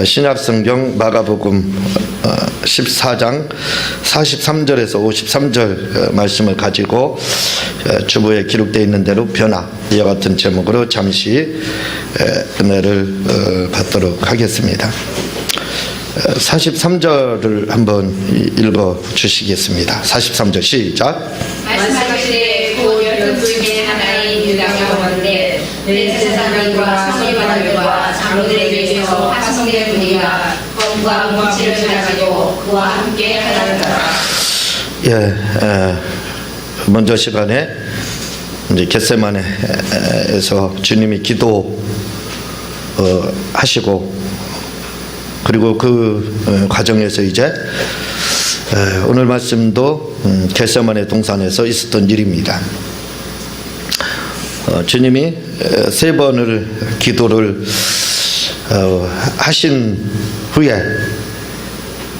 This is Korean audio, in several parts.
신약성경 마가복음 14장 43절에서 53절 말씀을 가지고 주보에 기록되어 있는 대로 변화, 이와 같은 제목으로 잠시 은혜를 받도록 하겠습니다. 43절을 한번 읽어 주시겠습니다. 43절 시작. 말씀하시되 곧 열두 중에 하나인 유다가 오는데 대제사장들과 서기관들과 장로들에게서 파송된 무리가 검과 뭉치를 가지고 그와 함께 하였더라. 먼저 시간에 이제 겟세마네에서 주님이 기도 하시고, 그리고 그 과정에서 이제 오늘 말씀도 겟세마네 동산에서 있었던 일입니다. 주님이 세 번을 기도를 하신 후에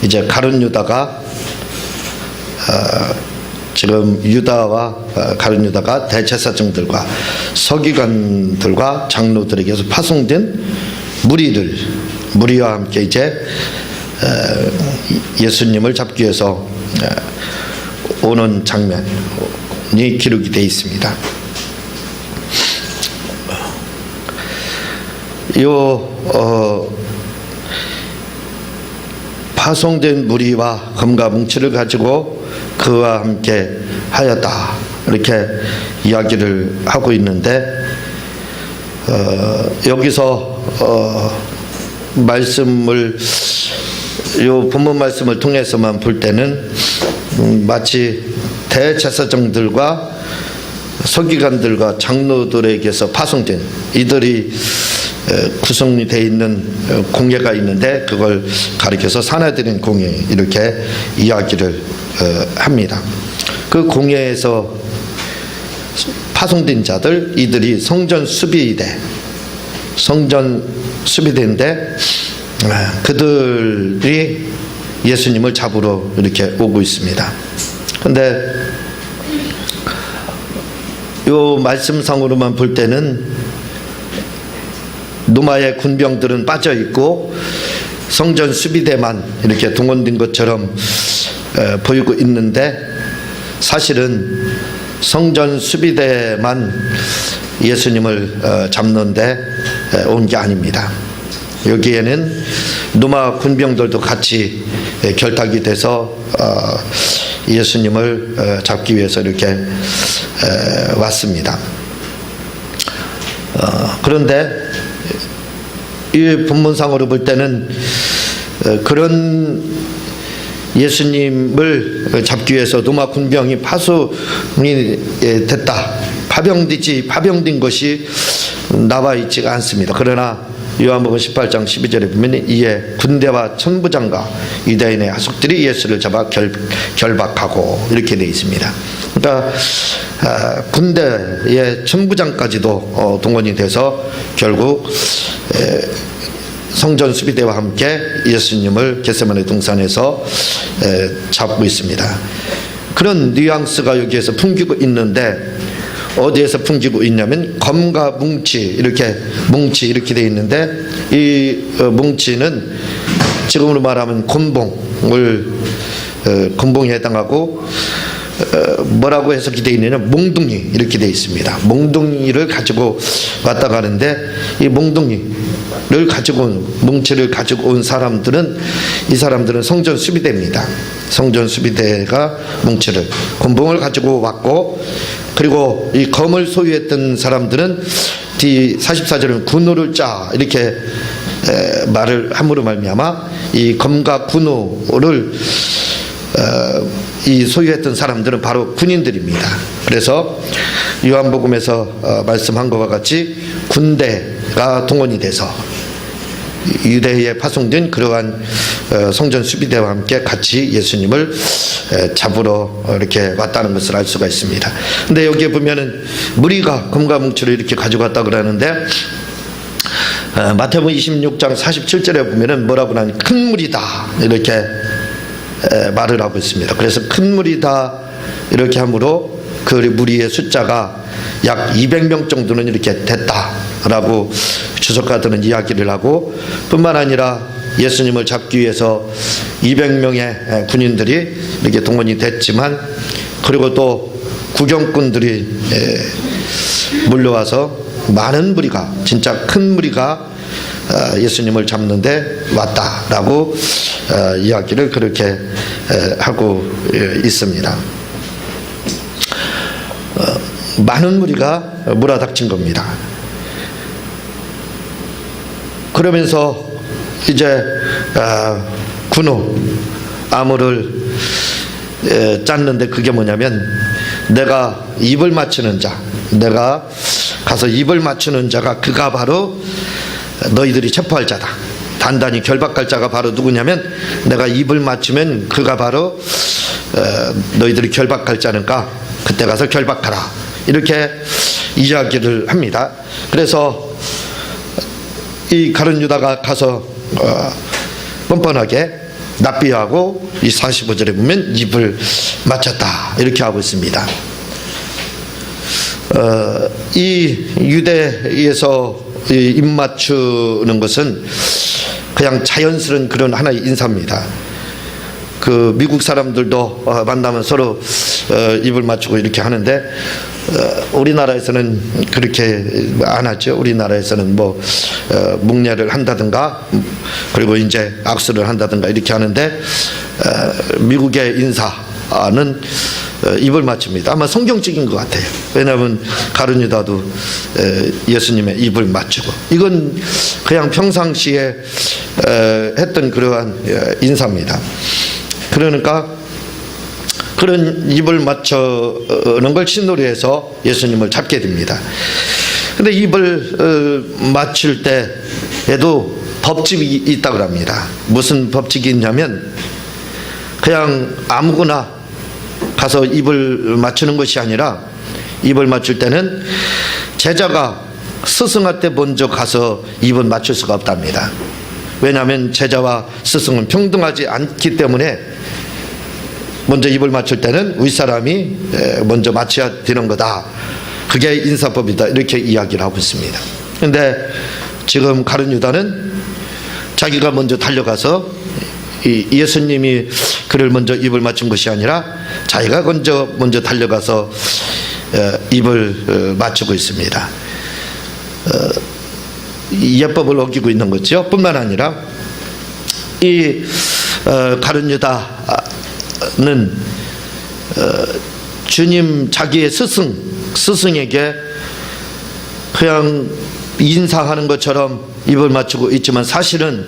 이제 가룟 유다가 지금 유다와 가룟 유다가 대제사장들과 서기관들과 장로들에게서 파송된 무리와 함께 이제 예수님을 잡기 위해서 오는 장면이 기록이 되어 있습니다. 파송된 무리와 검과 뭉치를 가지고 그와 함께 하였다, 이렇게 이야기를 하고 있는데, 여기서 말씀을, 요 본문 말씀을 통해서만 볼 때는 마치 대제사장들과 서기관들과 장로들에게서 파송된 이들이 구성이 되어 있는 공예가 있는데, 그걸 가리켜서 사내들인 공예, 이렇게 이야기를 합니다. 그 공예에서 파송된 자들, 이들이 성전 수비대인데 그들이 예수님을 잡으러 이렇게 오고 있습니다. 근데 요 말씀상으로만 볼 때는 노마의 군병들은 빠져 있고 성전 수비대만 이렇게 동원된 것처럼 보이고 있는데, 사실은 성전 수비대만 예수님을 잡는데 온 게 아닙니다. 여기에는 노마 군병들도 같이 결탁이 돼서 예수님을 잡기 위해서 이렇게 왔습니다. 그런데 이 본문상으로 볼 때는 그런 예수님을 잡기 위해서 노마 군병이 파송이 됐다, 파병된 것이 나와 있지가 않습니다. 그러나 요한복음 18장 12절에 보면 이에 군대와 천부장과 유대인의 하속들이 예수를 잡아 결박하고, 이렇게 되어 있습니다. 그러니까 군대의 천부장까지도 동원이 돼서 결국 성전 수비대와 함께 예수님을 겟세마네 동산에서 잡고 있습니다. 그런 뉘앙스가 여기에서 풍기고 있는데, 어디에서 풍기고 있냐면 검과 뭉치 이렇게 되어 있는데, 이 뭉치는 지금으로 말하면 곤봉에 해당하고, 뭐라고 해석이 되어 있느냐, 몽둥이 이렇게 되어 있습니다. 몽둥이를 가지고 왔다 가는데, 이 몽둥이를 가지고 뭉치를 가지고 온 사람들은, 이 사람들은 성전 수비대입니다. 성전 수비대가 뭉치를, 곤봉을 가지고 왔고, 그리고 이 검을 소유했던 사람들은 뒤 44절은 군호를 짜, 이렇게 말을 함으로 말미암아 이 검과 군호를 이 소유했던 사람들은 바로 군인들입니다. 그래서 요한복음에서 말씀한 것과 같이 군대가 동원이 돼서 유대에 파송된 그러한 성전 수비대와 함께 같이 예수님을 잡으러 이렇게 왔다는 것을 알 수가 있습니다. 근데 여기에 보면은 무리가 검과 뭉치를 이렇게 가져갔다 그러는데, 마태복음 26장 47절에 보면은 뭐라고 하니, 큰 무리다, 이렇게 말을 하고 있습니다. 그래서 큰 무리다 이렇게 함으로 그 무리의 숫자가 약 200명 정도는 이렇게 됐다라고 주석가들은 이야기를 하고, 뿐만 아니라 예수님을 잡기 위해서 200명의 군인들이 이렇게 동원이 됐지만, 그리고 또 구경꾼들이 몰려와서 많은 무리가, 진짜 큰 무리가 예수님을 잡는데 왔다라고 이야기를 그렇게 하고 있습니다. 많은 무리가 몰아닥친 겁니다. 그러면서 이제 군호 암호를 짰는데, 그게 뭐냐면 내가 입을 맞추는 자, 내가 가서 입을 맞추는 자가 그가 바로 너희들이 체포할 자다. 단단히 결박할 자가 바로 누구냐면 내가 입을 맞추면 그가 바로 너희들이 결박할 자니까 그때 가서 결박하라. 이렇게 이야기를 합니다. 그래서 이 가룟 유다가 가서 뻔뻔하게 납비하고 이 45절에 보면 입을 맞췄다 이렇게 하고 있습니다. 이 유대에서 입 맞추는 것은 그냥 자연스러운 그런 하나의 인사입니다. 그 미국 사람들도 만나면 서로 입을 맞추고 이렇게 하는데, 우리나라에서는 그렇게 안 하죠. 우리나라에서는 뭐 묵례를 한다든가, 그리고 이제 악수를 한다든가 이렇게 하는데, 미국의 인사는 입을 맞춥니다. 아마 성경적인 것 같아요. 왜냐하면 가룟 유다도 예수님의 입을 맞추고, 이건 그냥 평상시에 했던 그러한 인사입니다. 그러니까 그런 입을 맞추는 걸 신호리해서 예수님을 잡게 됩니다. 근데 입을 맞출 때에도 법칙이 있다고 합니다. 무슨 법칙이 있냐면, 그냥 아무거나 가서 입을 맞추는 것이 아니라, 입을 맞출 때는 제자가 스승한테 먼저 가서 입을 맞출 수가 없답니다. 왜냐하면 제자와 스승은 평등하지 않기 때문에 먼저 입을 맞출 때는 윗사람이 먼저 맞춰야 되는 거다. 그게 인사법이다. 이렇게 이야기를 하고 있습니다. 그런데 지금 가룟 유다는 자기가 먼저 달려가서 예수님이 그를 먼저 입을 맞춘 것이 아니라 자기가 먼저 달려가서 입을 맞추고 있습니다. 예법을 어기고 있는 거죠. 뿐만 아니라 이 가룟 유다는 주님 자기의 스승에게 그냥 인사하는 것처럼 입을 맞추고 있지만, 사실은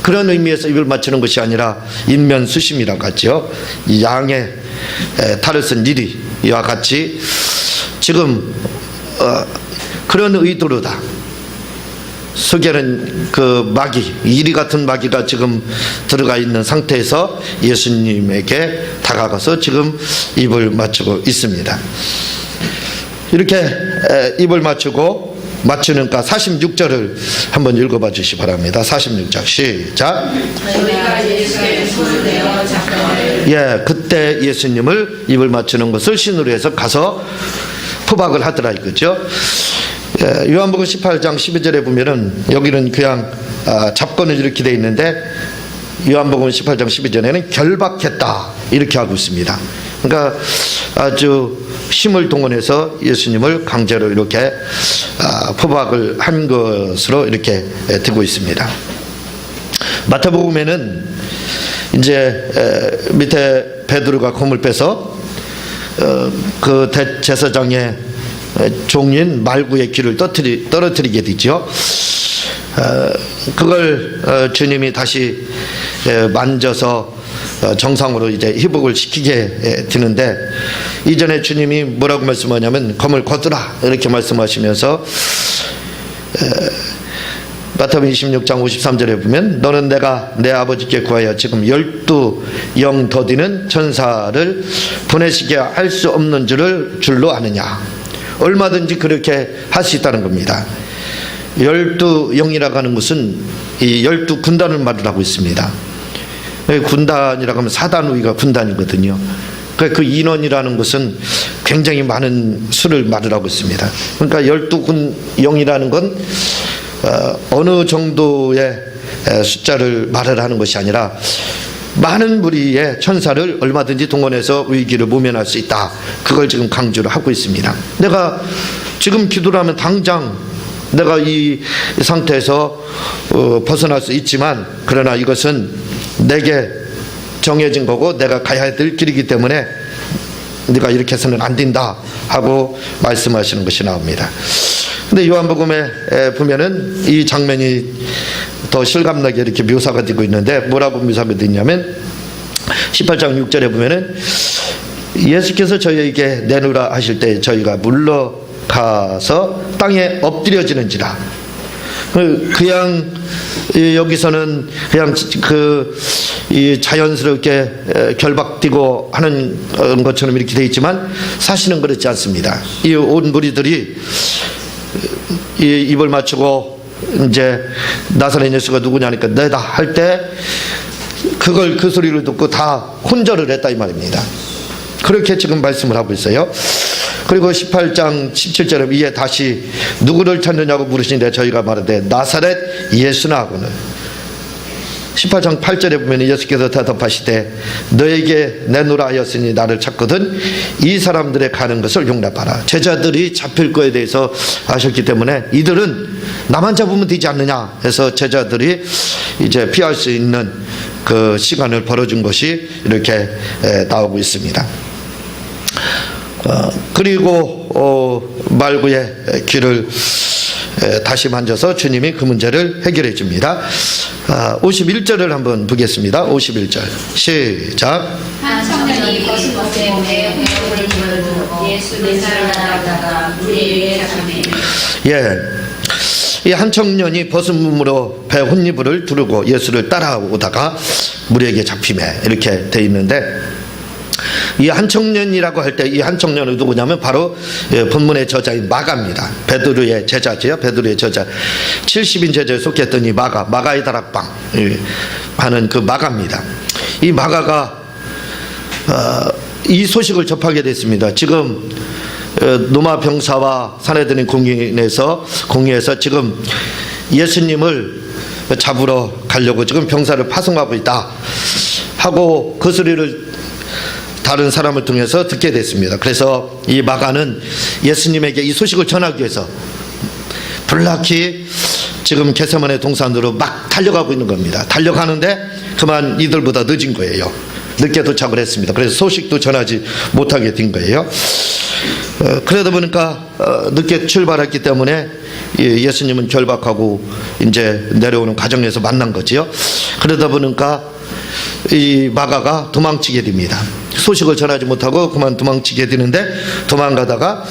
그런 의미에서 입을 맞추는 것이 아니라 인면수심이라고 하죠. 이 양의 탈을 쓴 니리와 같이 지금 그런 의도로다. 속에는 그 마귀, 이리 같은 마귀가 지금 들어가 있는 상태에서 예수님에게 다가가서 지금 입을 맞추고 있습니다. 이렇게 입을 맞추니까 46절을 한번 읽어봐 주시기 바랍니다. 46절 시작. 예, 그때 예수님을 입을 맞추는 것을 신으로 해서 가서 포박을 하더라 이거죠. 예, 요한복음 18장 12절에 보면은, 여기는 그냥 잡건을 이렇게 돼 있는데, 요한복음 18장 12절에는 결박했다 이렇게 하고 있습니다. 그러니까 아주 힘을 동원해서 예수님을 강제로 이렇게 포박을 한 것으로 이렇게 되고 있습니다. 마태복음에는 이제 밑에 베드로가 검을 빼서 그 대제사장의 종인 말구의 귀를 떨어뜨리게 되죠. 그걸 주님이 다시 만져서 정상으로 이제 회복을 시키게 되는데, 이전에 주님이 뭐라고 말씀하냐면 검을 거두라 이렇게 말씀하시면서 마태복음 26장 53절에 보면, 너는 내가 내 아버지께 구하여 지금 12영 더디는 천사를 보내시게 할 수 없는 줄로 아느냐. 얼마든지 그렇게 할 수 있다는 겁니다. 12영이라고 하는 것은 이 12군단을 말을 하고 있습니다. 군단이라고 하면 사단우위가 군단이거든요. 그 인원이라는 것은 굉장히 많은 수를 말을 하고 있습니다. 그러니까 12영이라는 건 어느 정도의 숫자를 말을 하는 것이 아니라 많은 무리의 천사를 얼마든지 동원해서 위기를 모면할 수 있다. 그걸 지금 강조를 하고 있습니다. 내가 지금 기도를 하면 당장 내가 이 상태에서 벗어날 수 있지만, 그러나 이것은 내게 정해진 거고 내가 가야 될 길이기 때문에 네가 이렇게 해서는 안 된다 하고 말씀하시는 것이 나옵니다. 근데 요한복음에 보면은 이 장면이 더 실감나게 이렇게 묘사가 되고 있는데, 뭐라고 묘사가 되냐면 18장 6절에 보면은 예수께서 저희에게 내놓으라 하실 때 저희가 물러가서 땅에 엎드려지는지라. 그냥 여기서는 그냥 이 자연스럽게 결박되고 하는 것처럼 이렇게 되어 있지만 사실은 그렇지 않습니다. 이 온 무리들이 이 입을 맞추고 이제 나사렛 예수가 누구냐니까 내다 할 때 그걸 그 소리를 듣고 다 혼절을 했다 이 말입니다. 그렇게 지금 말씀을 하고 있어요. 그리고 18장 17절에 이에 다시 누구를 찾느냐고 물으시는데 저희가 말하되 나사렛 예수나 하고는, 18장 8절에 보면 예수께서 대답하시되 너에게 내놓으라 하였으니 나를 찾거든 이 사람들의 가는 것을 용납하라. 제자들이 잡힐 거에 대해서 아셨기 때문에 이들은 나만 잡으면 되지 않느냐 해서 제자들이 이제 피할 수 있는 그 시간을 벌어준 것이 이렇게 나오고 있습니다. 그리고 말구의 귀를 다시 만져서 주님이 그 문제를 해결해 줍니다. 51절을 한번 보겠습니다. 51절 시작. 한 청년이 거스못에 몸에 배우를 집어들고 예수 맨살을 따라오다가 무리에 의해 잡히매. 이 한 청년이 벗은 몸으로 배 혼이불을 두르고 예수를 따라오다가 무리에게 잡히매, 이렇게 돼 있는데, 이 한 청년이라고 할 때 이 한 청년은 누구냐면 바로 본문의 저자인 마가입니다. 베드로의 제자지요. 베드로의 저자 70인 제자에 속했던 이 마가의 다락방 하는 그 마가입니다. 이 마가가 이 소식을 접하게 됐습니다. 지금 노마 병사와 사내들인 공의에서 지금 예수님을 잡으러 가려고 지금 병사를 파송하고 있다 하고 그 소리를 다른 사람을 통해서 듣게 됐습니다. 그래서 이 마가는 예수님에게 이 소식을 전하기 위해서 불락히 지금 겟세마네 동산으로 막 달려가고 있는 겁니다. 달려가는데 그만 이들보다 늦은 거예요. 늦게 도착을 했습니다. 그래서 소식도 전하지 못하게 된 거예요. 그러다 보니까 늦게 출발했기 때문에 예수님은 결박하고 이제 내려오는 과정에서 만난 거지요. 그러다 보니까 이 마가가 도망치게 됩니다. 소식을 전하지 못하고 그만 도망치게 되는데, 도망가다가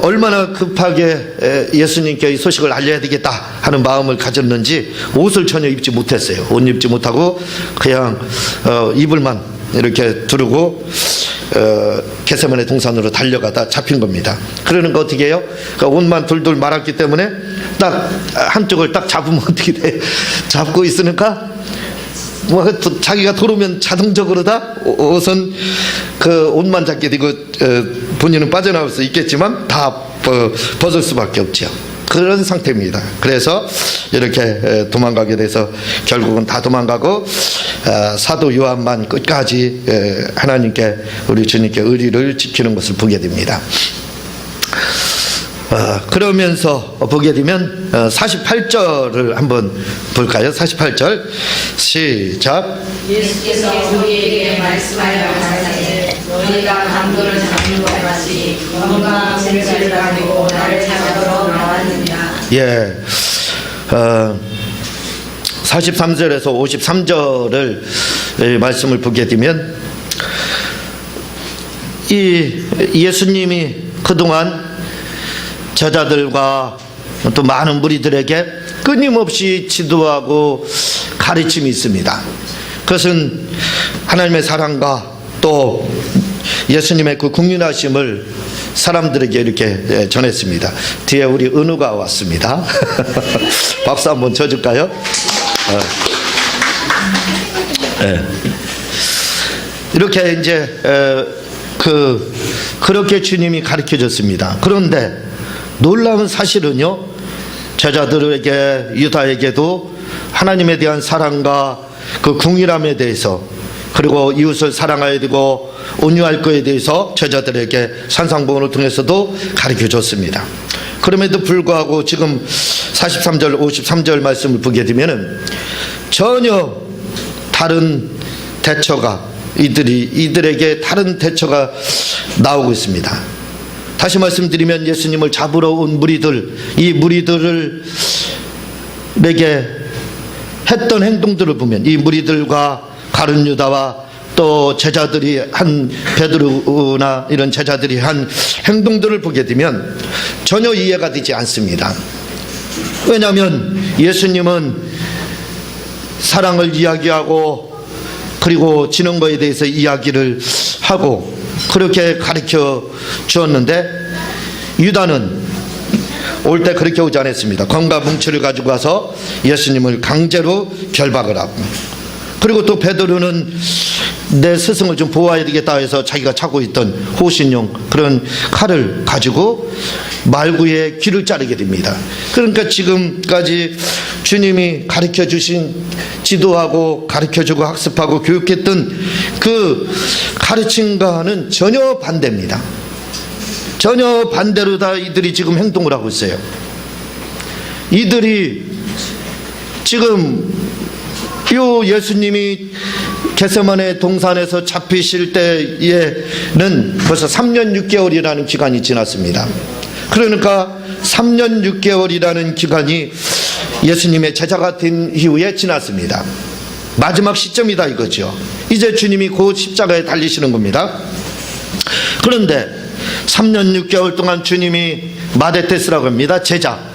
얼마나 급하게 예수님께 이 소식을 알려야 되겠다 하는 마음을 가졌는지 옷을 전혀 입지 못했어요. 옷 입지 못하고 그냥 이불만 이렇게 두르고 겟세마네 동산으로 달려가다 잡힌 겁니다. 그러는 거 어떻게 해요? 그러니까 옷만 둘둘 말았기 때문에 딱 한쪽을 딱 잡으면 어떻게 돼? 잡고 있으니까 자기가 돌으면 자동적으로 다 옷은 그 옷만 잡게 되고 본인은 빠져나올 수 있겠지만 다 벗을 수밖에 없죠. 그런 상태입니다. 그래서 이렇게 도망가게 돼서 결국은 다 도망가고 사도 요한만 끝까지 하나님께, 우리 주님께 의리를 지키는 것을 보게 됩니다. 그러면서 보게 되면 48절을 한번 볼까요? 48절 시작. 예수께서 우리에게 말씀하여 가라사대 너희가 강도를 잡는 것 같이 건강한 생사를 가지고 나를 찾아보러 나왔느냐. 43절에서 53절을 말씀을 보게 되면 이 예수님이 그동안 제자들과 또 많은 무리들에게 끊임없이 지도하고 가르침이 있습니다. 그것은 하나님의 사랑과 또 예수님의 그 국민하심을 사람들에게 이렇게 전했습니다. 뒤에 우리 은우가 왔습니다. 박수 한번 쳐줄까요? 이렇게 이제 그렇게 주님이 가르쳐 줬습니다. 그런데 놀라운 사실은요, 제자들에게, 유다에게도 하나님에 대한 사랑과 그 궁일함에 대해서, 그리고 이웃을 사랑해야 되고 온유할 것에 대해서 제자들에게 산상복음을 통해서도 가르쳐 줬습니다. 그럼에도 불구하고 지금 43절 53절 말씀을 보게 되면은 전혀 다른 대처가 이들에게 다른 대처가 나오고 있습니다. 다시 말씀드리면 예수님을 잡으러 온 무리들, 이 무리들에게 했던 행동들을 보면 이 무리들과 가룟 유다와 또 제자들이 한 베드로나 이런 제자들이 한 행동들을 보게 되면 전혀 이해가 되지 않습니다. 왜냐하면 예수님은 사랑을 이야기하고 그리고 지는 것에 대해서 이야기를 하고 그렇게 가르쳐 주었는데, 유다는 올 때 그렇게 오지 않았습니다. 검과 뭉치를 가지고 가서 예수님을 강제로 결박을 하고, 그리고 또 베드로는 내 스승을 좀 보호해야 되겠다 해서 자기가 차고 있던 호신용 그런 칼을 가지고 말구의 귀를 자르게 됩니다. 그러니까 지금까지 주님이 가르쳐 주신, 지도하고 가르쳐 주고 학습하고 교육했던 그 가르침과는 전혀 반대입니다. 전혀 반대로 다 이들이 지금 행동을 하고 있어요. 이들이 지금 요 예수님이 겟세마네 동산에서 잡히실 때에는 벌써 3년 6개월이라는 기간이 지났습니다. 그러니까 3년 6개월이라는 기간이 예수님의 제자가 된 이후에 지났습니다. 마지막 시점이다 이거죠. 이제 주님이 곧 십자가에 달리시는 겁니다. 그런데 3년 6개월 동안 주님이 마데테스라고 합니다. 제자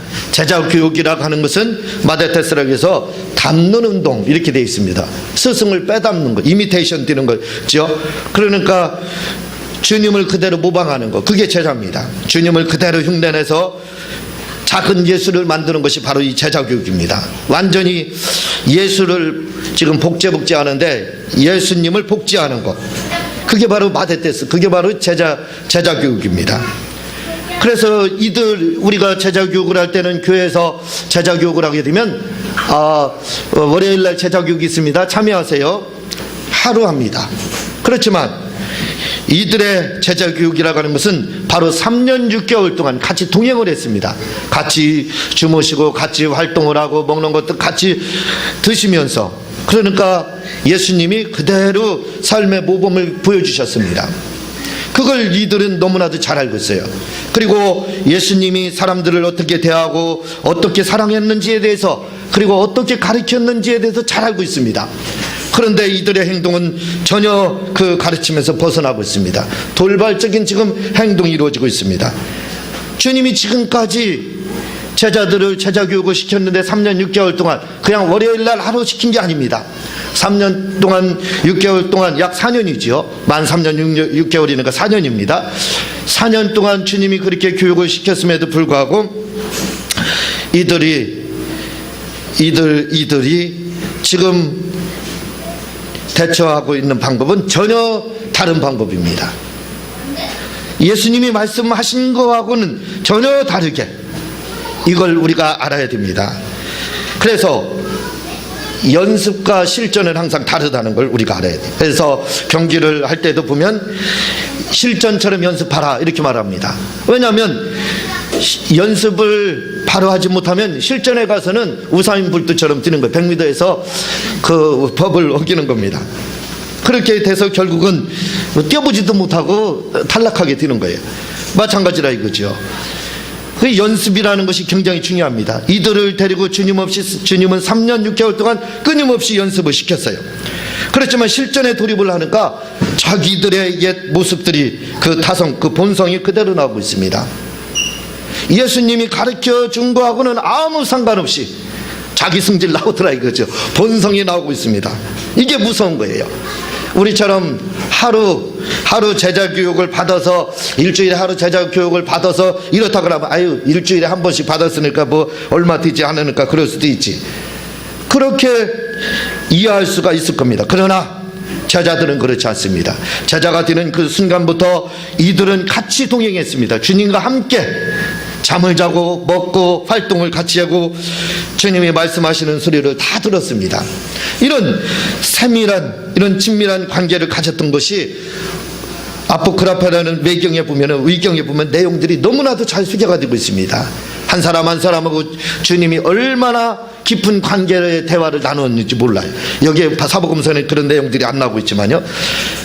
교육이라고 하는 것은 마데테스라고 해서 담는 운동 이렇게 되어 있습니다. 스승을 빼닮는 거, 이미테이션 되는 거죠. 그러니까 주님을 그대로 모방하는 거, 그게 제자입니다. 주님을 그대로 흉내내서 작은 예수를 만드는 것이 바로 이 제자 교육입니다. 완전히 예수를 지금 복제하는데 예수님을 복제하는 것, 그게 바로 마데테스, 그게 바로 제자 교육입니다. 그래서 우리가 제자 교육을 할 때는 교회에서 제자 교육을 하게 되면 월요일날 제자 교육이 있습니다. 참여하세요. 하루 합니다. 그렇지만 이들의 제자 교육이라고 하는 것은 바로 3년 6개월 동안 같이 동행을 했습니다. 같이 주무시고 같이 활동을 하고 먹는 것도 같이 드시면서, 그러니까 예수님이 그대로 삶의 모범을 보여주셨습니다. 그걸 이들은 너무나도 잘 알고 있어요. 그리고 예수님이 사람들을 어떻게 대하고 어떻게 사랑했는지에 대해서, 그리고 어떻게 가르쳤는지에 대해서 잘 알고 있습니다. 그런데 이들의 행동은 전혀 그 가르침에서 벗어나고 있습니다. 돌발적인 지금 행동이 이루어지고 있습니다. 주님이 지금까지 제자들을 제자 교육을 시켰는데 3년 6개월 동안 그냥 월요일날 하루 시킨 게 아닙니다. 3년 동안 6개월 동안 약 4년이지요. 만 3년 6개월이니까 4년입니다. 4년 동안 주님이 그렇게 교육을 시켰음에도 불구하고 이들이 지금 대처하고 있는 방법은 전혀 다른 방법입니다. 예수님이 말씀하신 거하고는 전혀 다르게, 이걸 우리가 알아야 됩니다. 그래서 연습과 실전은 항상 다르다는 걸 우리가 알아야 돼요. 그래서 경기를 할 때도 보면 실전처럼 연습하라 이렇게 말합니다. 왜냐하면 연습을 바로 하지 못하면 실전에 가서는 우사인 볼트처럼 뛰는 거예요. 100m에서 그 법을 어기는 겁니다. 그렇게 돼서 결국은 뛰어보지도 못하고 탈락하게 되는 거예요. 마찬가지라 이거죠. 그 연습이라는 것이 굉장히 중요합니다. 이들을 데리고 주님은 3년 6개월 동안 끊임없이 연습을 시켰어요. 그렇지만 실전에 돌입을 하니까 자기들의 옛 모습들이, 그 타성, 그 본성이 그대로 나오고 있습니다. 예수님이 가르쳐 준 거하고는 아무 상관없이 자기 승질 나오더라 이거죠. 본성이 나오고 있습니다. 이게 무서운 거예요. 우리처럼 하루 제자 교육을 받아서, 일주일에 하루 제자 교육을 받아서 이렇다 그러면 아유 일주일에 한 번씩 받았으니까 뭐 얼마 되지 않으니까 그럴 수도 있지, 그렇게 이해할 수가 있을 겁니다. 그러나 제자들은 그렇지 않습니다. 제자가 되는 그 순간부터 이들은 같이 동행했습니다. 주님과 함께 잠을 자고 먹고 활동을 같이 하고 주님이 말씀하시는 소리를 다 들었습니다. 이런 세밀한, 이런 친밀한 관계를 가졌던 것이 아포크라파라는 외경에 보면, 의경에 보면 내용들이 너무나도 잘 소개가 되고 있습니다. 한 사람 한 사람하고 주님이 얼마나 깊은 관계의 대화를 나누었는지 몰라요. 여기에 사복음서에 그런 내용들이 안 나오고 있지만요.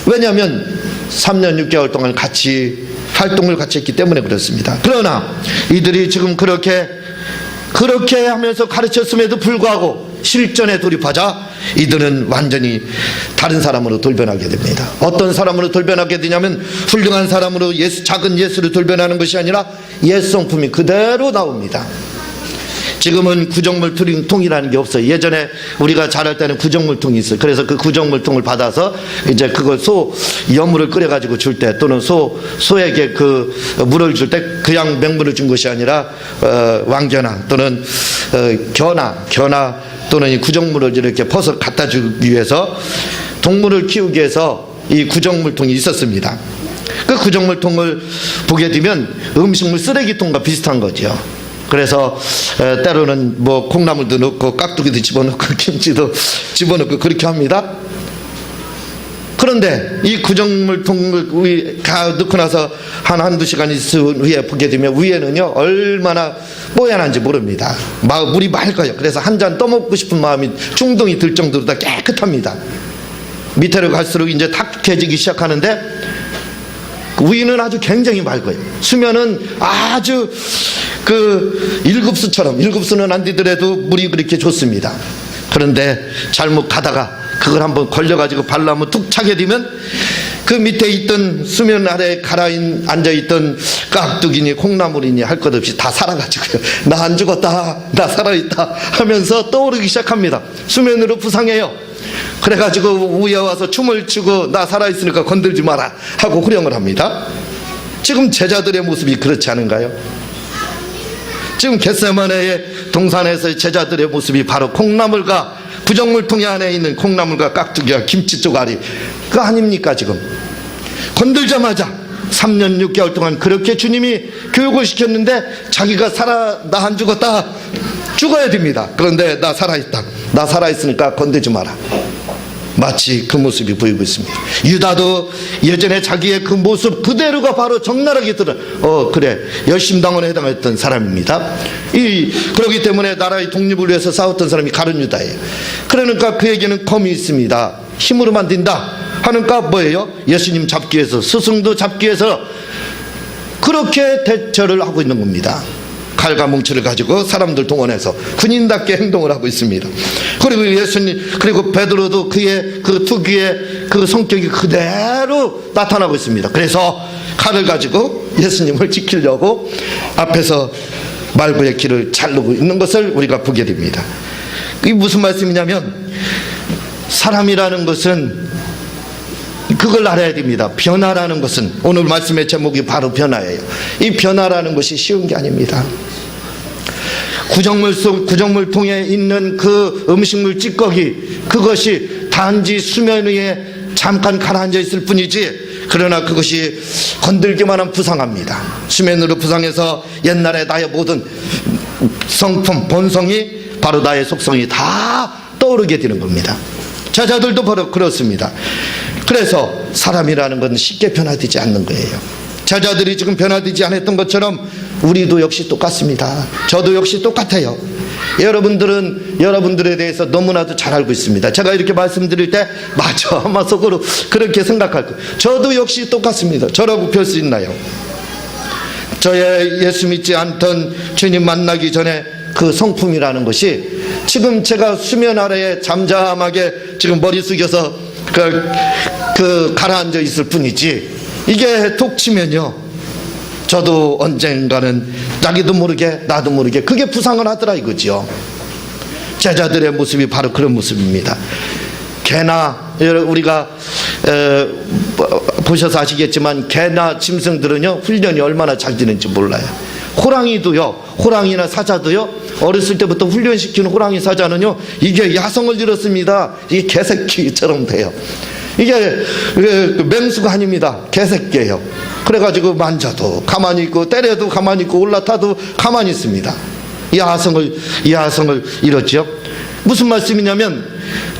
왜냐하면 3년 6개월 동안 같이 활동을 같이 했기 때문에 그렇습니다. 그러나 이들이 지금 그렇게 하면서 가르쳤음에도 불구하고 실전에 돌입하자 이들은 완전히 다른 사람으로 돌변하게 됩니다. 어떤 사람으로 돌변하게 되냐면 훌륭한 사람으로 작은 예수를 돌변하는 것이 아니라 예수 성품이 그대로 나옵니다. 지금은 구정물통이라는 게 없어요. 예전에 우리가 자랄 때는 구정물통이 있어요. 그래서 그 구정물통을 받아서 이제 그걸 여물을 끓여가지고 줄 때, 또는 소에게 그 물을 줄 때 그냥 맹물을 준 것이 아니라 왕겨나 또는 겨나 또는 이 구정물을 이렇게 퍼서 갖다 주기 위해서, 동물을 키우기 위해서 이 구정물통이 있었습니다. 그 구정물통을 보게 되면 음식물 쓰레기통과 비슷한 거죠. 그래서 때로는 뭐 콩나물도 넣고 깍두기도 집어넣고 김치도 집어넣고 그렇게 합니다. 그런데 이 구정물통을 넣고 나서 한두 시간 있은 후에 보게 되면 위에는요 얼마나 뽀얀한지 모릅니다. 물이 맑아요. 그래서 한 잔 떠먹고 싶은 마음이 충동이 들 정도로 다 깨끗합니다. 밑으로 갈수록 이제 탁해지기 시작하는데 위는 아주 굉장히 맑아요. 수면은 아주 일급수는 안 되더라도 물이 그렇게 좋습니다. 그런데 잘못 가다가 그걸 한번 걸려가지고 발라면 툭 차게 되면 그 밑에 있던 수면 아래 앉아있던 깍두기니 콩나물이니 할 것 없이 다 살아가지고요. 나 안 죽었다, 나 살아있다 하면서 떠오르기 시작합니다. 수면으로 부상해요. 그래가지고 위에 와서 춤을 추고 나 살아있으니까 건들지 마라 하고 후령을 합니다. 지금 제자들의 모습이 그렇지 않은가요? 지금 겟세마네의 동산에서의 제자들의 모습이 바로 콩나물과 구정물통 안에 있는 콩나물과 깍두기와 김치 쪼가리 그 아닙니까? 지금 건들자마자 3년 6개월 동안 그렇게 주님이 교육을 시켰는데 자기가 나 안 죽었다, 죽어야 됩니다. 그런데 나 살아있다, 나 살아있으니까 건들지 마라. 마치 그 모습이 보이고 있습니다. 유다도 예전에 자기의 그 모습 그대로가 바로 적나라하게 그래 열심당원에 해당했던 사람입니다. 그렇기 때문에 나라의 독립을 위해서 싸웠던 사람이 가룟 유다예요. 그러니까 그에게는 검이 있습니다. 힘으로 만든다 하니까 뭐예요? 예수님 잡기 위해서, 스승도 잡기 위해서 그렇게 대처를 하고 있는 겁니다. 칼과 뭉치를 가지고 사람들 동원해서 군인답게 행동을 하고 있습니다. 그리고 예수님, 그리고 베드로도 그의 그 특유의 그 성격이 그대로 나타나고 있습니다. 그래서 칼을 가지고 예수님을 지키려고 앞에서 말구의 길을 자르고 있는 것을 우리가 보게 됩니다. 이게 무슨 말씀이냐면 사람이라는 것은 그걸 알아야 됩니다. 변화라는 것은, 오늘 말씀의 제목이 바로 변화예요. 이 변화라는 것이 쉬운 게 아닙니다. 구정물통에 있는 그 음식물 찌꺼기, 그것이 단지 수면 위에 잠깐 가라앉아 있을 뿐이지, 그러나 그것이 건들기만 하면 부상합니다. 수면으로 부상해서 옛날에 나의 모든 성품, 본성이, 바로 나의 속성이 다 떠오르게 되는 겁니다. 제자들도 바로 그렇습니다. 그래서 사람이라는 건 쉽게 변화되지 않는 거예요. 제자들이 지금 변화되지 않았던 것처럼 우리도 역시 똑같습니다. 저도 역시 똑같아요. 여러분들은 여러분들에 대해서 너무나도 잘 알고 있습니다. 제가 이렇게 말씀드릴 때 맞아, 아마 속으로 그렇게 생각할 거예요. 저도 역시 똑같습니다. 저라고 별 수 있나요? 저의 예수 믿지 않던 주님 만나기 전에 그 성품이라는 것이 지금 제가 수면 아래에 잠잠하게 지금 머리 숙여서 가라앉아 있을 뿐이지, 이게 톡 치면요 저도 언젠가는 자기도 모르게 나도 모르게 그게 부상을 하더라 이거지요. 제자들의 모습이 바로 그런 모습입니다. 개나, 우리가 보셔서 아시겠지만 개나 짐승들은요 훈련이 얼마나 잘 되는지 몰라요. 호랑이도요, 호랑이나 사자도요, 어렸을 때부터 훈련시키는 호랑이 사자는요 이게 야성을 잃었습니다. 이게 개새끼처럼 돼요. 이게 맹수가 아닙니다. 개새끼예요. 그래가지고 만져도 가만히 있고 때려도 가만히 있고 올라타도 가만히 있습니다. 이 아성을 이뤘죠. 무슨 말씀이냐면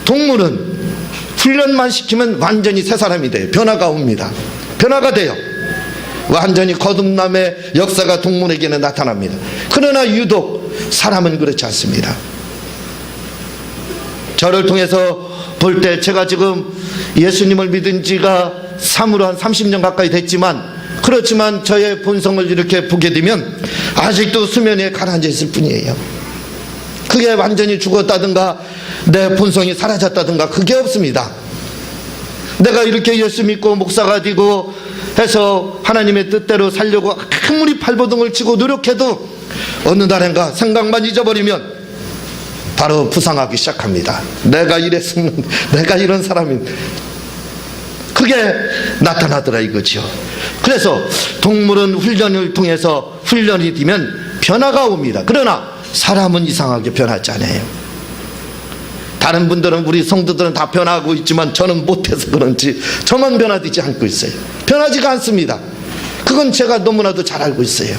동물은 훈련만 시키면 완전히 새 사람이 돼요. 변화가 옵니다. 변화가 돼요. 완전히 거듭남의 역사가 동물에게는 나타납니다. 그러나 유독 사람은 그렇지 않습니다. 저를 통해서 볼 때 제가 지금 예수님을 믿은 지가 3으로 한 30년 가까이 됐지만, 그렇지만 저의 본성을 이렇게 보게 되면 아직도 수면 위에 가라앉아 있을 뿐이에요. 그게 완전히 죽었다든가 내 본성이 사라졌다든가 그게 없습니다. 내가 이렇게 예수 믿고 목사가 되고 해서 하나님의 뜻대로 살려고 아무리 발버둥을 치고 노력해도 어느 날인가 생각만 잊어버리면 바로 부상하기 시작합니다. 내가 이랬으면, 내가 이런 사람인, 그게 나타나더라 이거죠. 그래서 동물은 훈련을 통해서 훈련이 되면 변화가 옵니다. 그러나 사람은 이상하게 변하지 않아요. 다른 분들은, 우리 성도들은 다 변하고 있지만 저는 못해서 그런지 저만 변화되지 않고 있어요. 변하지가 않습니다. 그건 제가 너무나도 잘 알고 있어요.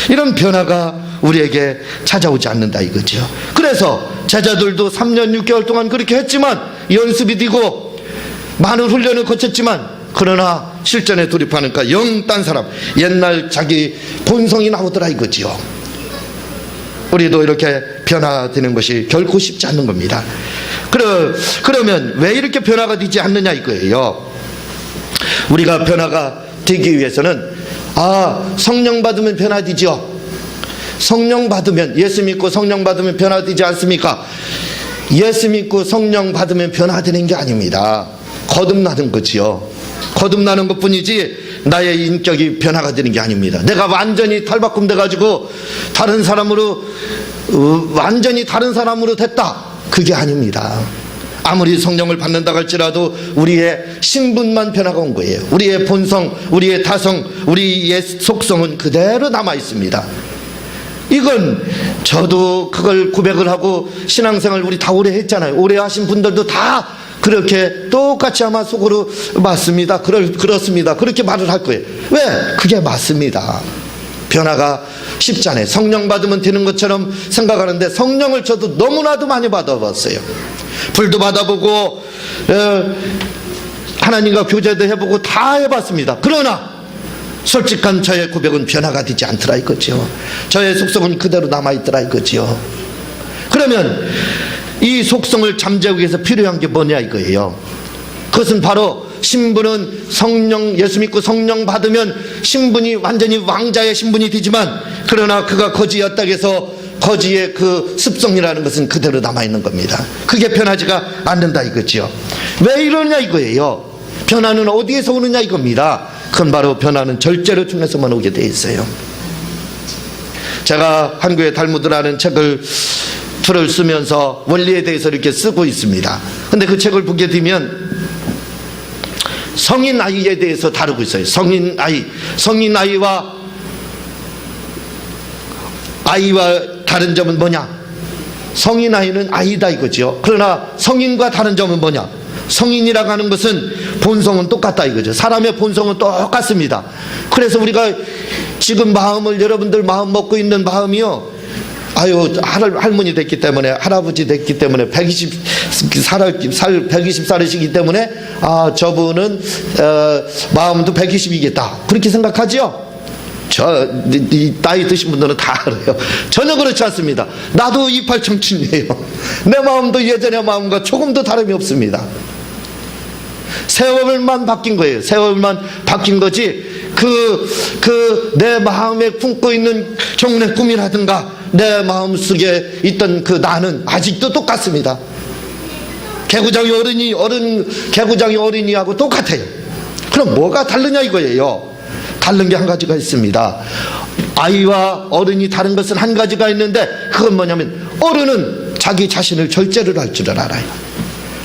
이런 변화가 우리에게 찾아오지 않는다 이거죠. 그래서 제자들도 3년 6개월 동안 그렇게 했지만, 연습이 되고 많은 훈련을 거쳤지만, 그러나 실전에 돌입하니까 영 딴 사람, 옛날 자기 본성이 나오더라 이거지요. 우리도 이렇게 변화되는 것이 결코 쉽지 않는 겁니다. 그러면 왜 이렇게 변화가 되지 않느냐 이거예요. 우리가 변화가 되기 위해서는 성령 받으면 변화되죠. 성령 받으면, 예수 믿고 성령 받으면 변화되지 않습니까? 예수 믿고 성령 받으면 변화되는 게 아닙니다. 거듭나는 거지요. 거듭나는 것 뿐이지 나의 인격이 변화가 되는 게 아닙니다. 내가 완전히 탈바꿈 돼가지고 다른 사람으로, 완전히 다른 사람으로 됐다, 그게 아닙니다. 아무리 성령을 받는다 할지라도 우리의 신분만 변화가 온 거예요. 우리의 본성, 우리의 타성, 우리의 속성은 그대로 남아 있습니다. 이건 저도 그걸 고백을 하고 신앙생활 우리 다 오래 했잖아요. 오래 하신 분들도 다 그렇게 똑같이 아마 속으로 맞습니다. 그렇습니다. 그렇게 말을 할 거예요. 왜? 그게 맞습니다. 변화가 쉽잖아요. 성령 받으면 되는 것처럼 생각하는데, 성령을 저도 너무나도 많이 받아봤어요. 불도 받아보고 하나님과 교제도 해보고 다 해봤습니다. 그러나 솔직한 저의 고백은 변화가 되지 않더라 이거죠. 저의 속성은 그대로 남아있더라 이거죠. 그러면 이 속성을 잠재우기 위해서 필요한 게 뭐냐 이거예요. 그것은 바로 신분은 성령, 예수 믿고 성령 받으면 신분이 완전히 왕자의 신분이 되지만, 그러나 그가 거지였다 해서 거지의 그 습성이라는 것은 그대로 남아있는 겁니다. 그게 변하지가 않는다 이거죠. 왜 이러냐 이거예요. 변화는 어디에서 오느냐 이겁니다. 그건 바로 변화는 절제를 통해서만 오게 돼 있어요. 제가 한국의 달무드라는 책을 쓰면서 원리에 대해서 이렇게 쓰고 있습니다. 근데 그 책을 보게 되면 성인 아이에 대해서 다루고 있어요. 성인 아이와 다른 점은 뭐냐? 성인 아이는 아이다 이거죠. 그러나 성인과 다른 점은 뭐냐? 성인이라고 하는 것은 본성은 똑같다 이거죠. 사람의 본성은 똑같습니다. 그래서 우리가 지금 마음을, 여러분들 마음 먹고 있는 마음이요, 할머니 됐기 때문에, 할아버지 됐기 때문에 120살이시기 때문에 저분은 마음도 120이겠다 그렇게 생각하죠. 나이 드신 분들은 다 알아요. 전혀 그렇지 않습니다. 나도 28 청춘이에요. 내 마음도 예전의 마음과 조금도 다름이 없습니다. 세월만 바뀐 거예요. 세월만 바뀐 거지, 내 마음에 품고 있는 정문의 꿈이라든가 내 마음속에 있던 그 나는 아직도 똑같습니다. 개구장이 어린이하고 똑같아요. 그럼 뭐가 다르냐 이거예요. 다른 게 한 가지가 있습니다. 아이와 어른이 다른 것은 한 가지가 있는데, 그건 뭐냐면 어른은 자기 자신을 절제를 할 줄을 알아요.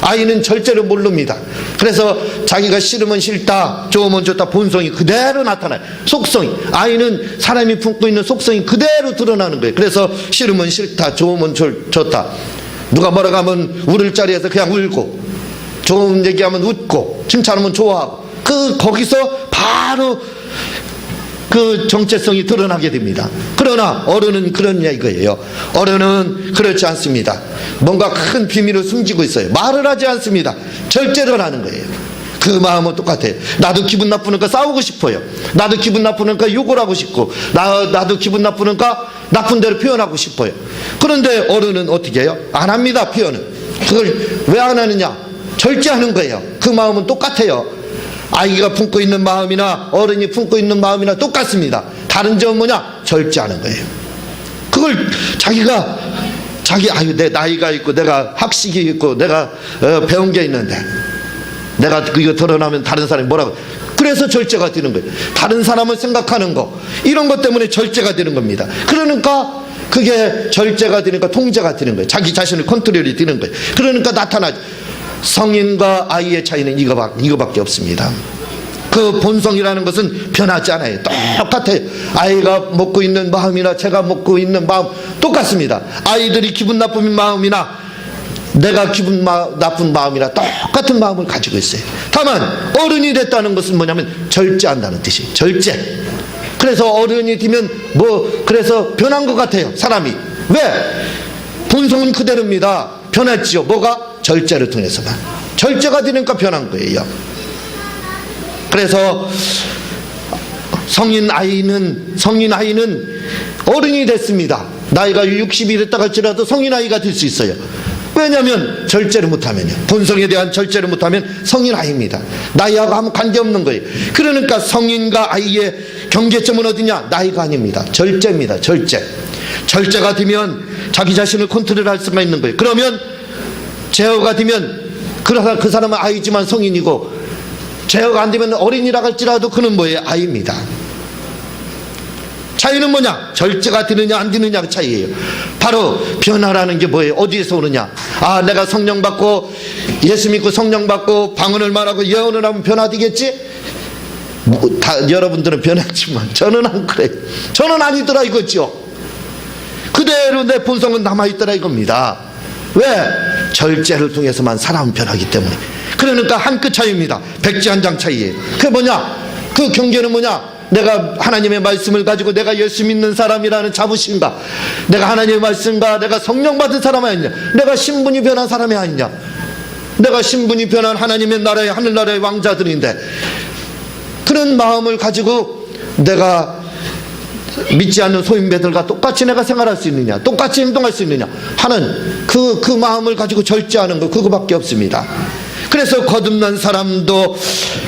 아이는 절제를 모릅니다. 그래서 자기가 싫으면 싫다, 좋으면 좋다, 본성이 그대로 나타나요. 속성이, 아이는 사람이 품고 있는 속성이 그대로 드러나는 거예요. 그래서 싫으면 싫다, 좋으면 좋다, 누가 뭐라고 하면 울을 자리에서 그냥 울고, 좋은 얘기하면 웃고 칭찬하면 좋아하고 거기서 바로 그 정체성이 드러나게 됩니다. 그러나 어른은 그러냐 이거예요. 어른은 그렇지 않습니다. 뭔가 큰 비밀을 숨기고 있어요. 말을 하지 않습니다. 절제를 하는 거예요. 그 마음은 똑같아요. 나도 기분 나쁘니까 싸우고 싶어요. 나도 기분 나쁘니까 욕을 하고 싶고 나도 기분 나쁘니까 나쁜 대로 표현하고 싶어요. 그런데 어른은 어떻게 해요? 안 합니다. 표현은. 그걸 왜 안 하느냐? 절제하는 거예요. 그 마음은 똑같아요. 아이가 품고 있는 마음이나 어른이 품고 있는 마음이나 똑같습니다. 다른 점은 뭐냐? 절제하는 거예요. 그걸 아유 내 나이가 있고 내가 학식이 있고 내가 배운 게 있는데 내가 이거 드러나면 다른 사람이 뭐라고, 그래서 절제가 되는 거예요. 다른 사람을 생각하는 거, 이런 것 때문에 절제가 되는 겁니다. 그러니까 그게 절제가 되니까 통제가 되는 거예요. 자기 자신을 컨트롤이 되는 거예요. 그러니까 나타나죠. 성인과 아이의 차이는 이거밖에 없습니다. 그 본성이라는 것은 변하지 않아요. 똑같아요. 아이가 먹고 있는 마음이나 제가 먹고 있는 마음 똑같습니다. 아이들이 기분 나쁜 마음이나 내가 기분 나쁜 마음이나 똑같은 마음을 가지고 있어요. 다만 어른이 됐다는 것은 뭐냐면 절제한다는 뜻이에요. 절제. 그래서 어른이 되면 그래서 변한 것 같아요. 사람이. 왜? 본성은 그대로입니다. 변했지요. 뭐가? 절제를 통해서만. 절제가 되니까 변한 거예요. 그래서 성인 아이는 어른이 됐습니다. 나이가 60이 됐다 할지라도 성인 아이가 될 수 있어요. 왜냐하면 절제를 못하면요, 본성에 대한 절제를 못하면 성인 아이입니다. 나이하고 아무 관계없는 거예요. 그러니까 성인과 아이의 경계점은 어디냐? 나이가 아닙니다. 절제입니다. 절제가 되면 자기 자신을 컨트롤할 수가 있는 거예요. 그러면 제어가 되면 그 사람은 아이지만 성인이고, 제어가 안 되면 어린이라 할지라도 그는 뭐예요? 아이입니다. 차이는 뭐냐? 절제가 되느냐 안 되느냐 그 차이예요. 바로 변화라는 게 뭐예요? 어디에서 오느냐? 내가 성령 받고 예수 믿고 성령 받고 방언을 말하고 예언을 하면 변화되겠지? 여러분들은 변했지만 저는 안 그래요. 저는 아니더라 이거죠. 그대로 내 본성은 남아있더라 이겁니다. 왜? 절제를 통해서만 사람은 변하기 때문에. 그러니까 한 끗 차이입니다. 백지 한 장 차이예요. 그게 뭐냐? 그 경계는 뭐냐? 내가 하나님의 말씀을 가지고 내가 예수 믿는 사람이라는 자부심과 내가 하나님의 말씀과 내가 성령 받은 사람이 아니냐, 내가 신분이 변한 사람이 아니냐, 내가 신분이 변한 하나님의 나라의 하늘나라의 왕자들인데 그런 마음을 가지고 내가 믿지 않는 소인배들과 똑같이 내가 생활할 수 있느냐, 똑같이 행동할 수 있느냐 하는 그 마음을 가지고 절제하는 거, 그거밖에 없습니다. 그래서 거듭난 사람도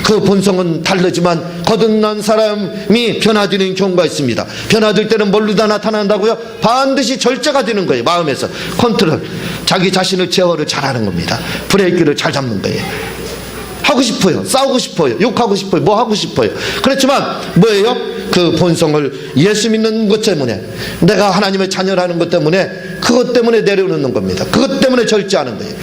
그 본성은 다르지만 거듭난 사람이 변화되는 경우가 있습니다. 변화될 때는 뭘로 다 나타난다고요? 반드시 절제가 되는 거예요. 마음에서 컨트롤, 자기 자신을 제어를 잘하는 겁니다. 브레이크를 잘 잡는 거예요. 하고 싶어요, 싸우고 싶어요, 욕하고 싶어요, 뭐 하고 싶어요. 그렇지만 뭐예요? 그 본성을 예수 믿는 것 때문에, 내가 하나님의 자녀라는 것 때문에, 그것 때문에 내려놓는 겁니다. 그것 때문에 절제하는 거예요.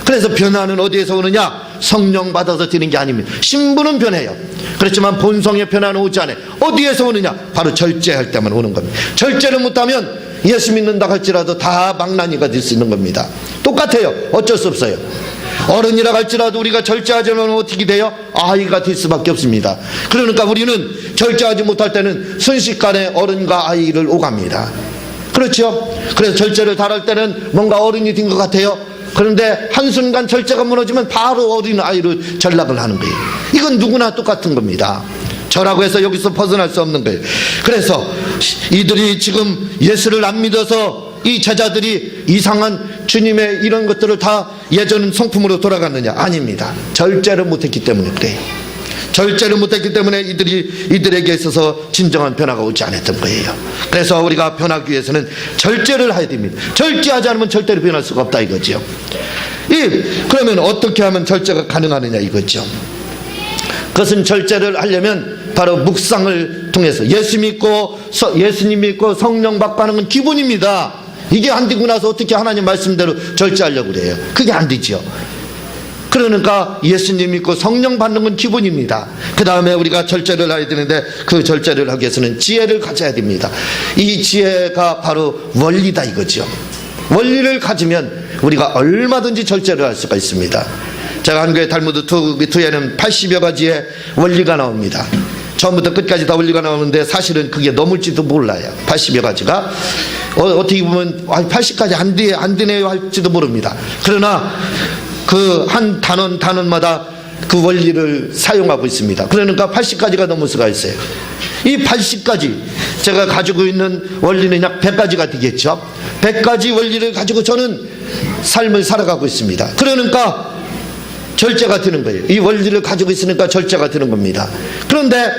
그래서 변화는 어디에서 오느냐? 성령 받아서 되는 게 아닙니다. 신분은 변해요. 그렇지만 본성의 변화는 오지 않아요. 어디에서 오느냐? 바로 절제할 때만 오는 겁니다. 절제를 못하면 예수 믿는다 할지라도 다 망나니가 될 수 있는 겁니다. 똑같아요. 어쩔 수 없어요. 어른이라 할지라도 우리가 절제하지 않으면 어떻게 돼요? 아이가 될 수밖에 없습니다. 그러니까 우리는 절제하지 못할 때는 순식간에 어른과 아이를 오갑니다. 그렇죠? 그래서 절제를 잘할 때는 뭔가 어른이 된 것 같아요. 그런데 한순간 절제가 무너지면 바로 어린 아이로 전락을 하는 거예요. 이건 누구나 똑같은 겁니다. 저라고 해서 여기서 벗어날 수 없는 거예요. 그래서 이들이 지금 예수를 안 믿어서 이 제자들이 이상한 주님의 이런 것들을 다 예전 성품으로 돌아갔느냐? 아닙니다. 절제를 못했기 때문에 그래요. 절제를 못했기 때문에 이들에게 있어서 진정한 변화가 오지 않았던 거예요. 그래서 우리가 변하기 위해서는 절제를 해야 됩니다. 절제하지 않으면 절대로 변할 수가 없다 이거죠. 그러면 어떻게 하면 절제가 가능하느냐 이거죠. 그것은 절제를 하려면 바로 묵상을 통해서 예수님 믿고 성령 받고 하는 건 기본입니다. 이게 안 되고 나서 어떻게 하나님 말씀대로 절제하려고 그래요? 그게 안 되죠. 그러니까 예수님 믿고 성령 받는 건 기본입니다. 그 다음에 우리가 절제를 해야 되는데 그 절제를 하기 위해서는 지혜를 가져야 됩니다. 이 지혜가 바로 원리다 이거죠. 원리를 가지면 우리가 얼마든지 절제를 할 수가 있습니다. 제가 한교회 탈무드 2에는 80여 가지의 원리가 나옵니다. 처음부터 끝까지 다 원리가 나오는데 사실은 그게 넘을지도 몰라요. 80여 가지가. 어떻게 보면 80까지 안 되네요 할지도 모릅니다. 그러나 그 한 단원마다 그 원리를 사용하고 있습니다. 그러니까 80가지가 넘을 수가 있어요. 이 80가지 제가 가지고 있는 원리는 약 100가지가 되겠죠. 100가지 원리를 가지고 저는 삶을 살아가고 있습니다. 그러니까 절제가 되는 거예요. 이 원리를 가지고 있으니까 절제가 되는 겁니다. 그런데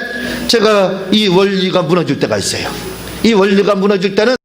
제가 이 원리가 무너질 때가 있어요. 이 원리가 무너질 때는